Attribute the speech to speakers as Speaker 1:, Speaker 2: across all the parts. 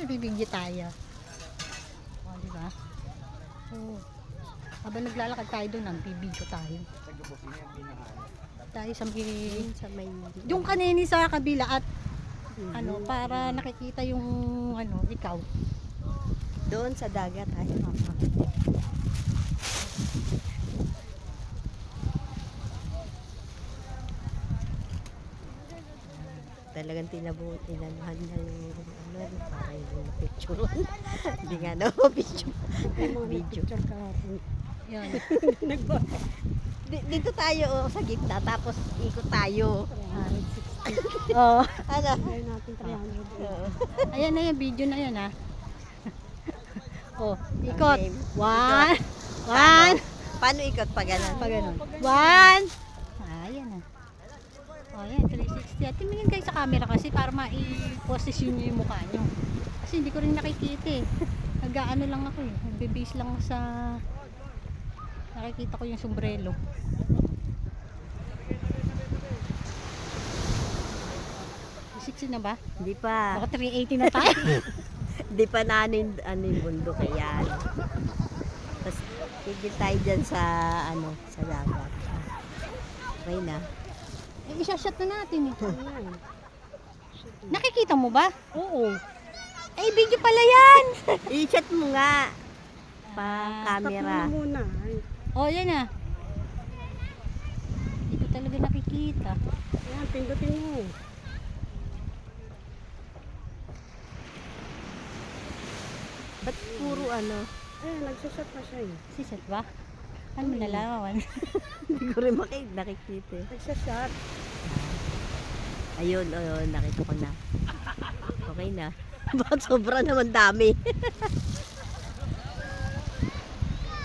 Speaker 1: Bibigyan tayo. O, di ba? Oo. Habang naglalakad tayo doon, nagbibidyo tayo. Tayo sa may... Yung kanini sa kabila at ano, para nakikita yung ano, ikaw.
Speaker 2: Doon sa dagat ay. Talagang tinanuhan niya yung ano, para yung picture. Hindi nga na picture. Video.
Speaker 1: Yan.
Speaker 2: Dito tayo oh, sa gitna, tapos ikot tayo.
Speaker 1: Oh.
Speaker 2: Ano?
Speaker 3: natin 300.
Speaker 2: Oo.
Speaker 1: Ayan na yan, video na yan ha. Oh, ikot.
Speaker 2: Okay.
Speaker 1: One. One.
Speaker 2: Paano ikot pa ganun?
Speaker 1: Pa ganun. One. Ayan na. Oh, ayan, 360. At tumingin kayo sa camera kasi para ma-position nyo yung mukha nyo. Kasi hindi ko rin nakikita eh. Nag-ano lang ako eh. Nagbe-base lang sa... Nakikita ko yung sombrero. Na ba?
Speaker 2: Hindi pa.
Speaker 1: Baka 380 na tayo.
Speaker 2: Hindi pa na ano yung bundok kaya. Tapos tigil tayo dyan sa ano, sa dagat. Okay na.
Speaker 1: Eh, isa-shot na natin eh. Nakikita mo ba?
Speaker 2: Oo.
Speaker 1: Eh, video pala yan!
Speaker 2: I-chat mo nga. Pa camera.
Speaker 3: Stop muna.
Speaker 1: Oh, yan na. Hindi ko talaga nakikita.
Speaker 3: Ayan, pindutin mo.
Speaker 2: Ba't puro ano?
Speaker 3: Ayan, nagsashot na siya eh.
Speaker 1: Si Seth ba? Ano mo nalaman?
Speaker 2: Hindi ko rin nakikita eh.
Speaker 3: Nagsashot.
Speaker 2: Ayun, ayun, nakita ko na. Okay na. Bakit sobra naman dami?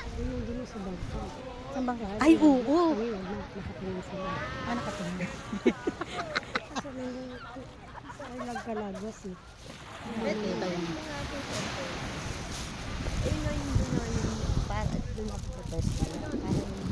Speaker 3: Ayun yung gino sa bangka.
Speaker 1: Saan ba?
Speaker 2: Ay, oo.
Speaker 3: Ayun, nakatingin sila.
Speaker 1: Ah, nakatingin.
Speaker 3: Kasi nandun, sa ay nagkalagwas eh.
Speaker 1: Ito yan.
Speaker 2: Ayun na yung para doon ako protest. Para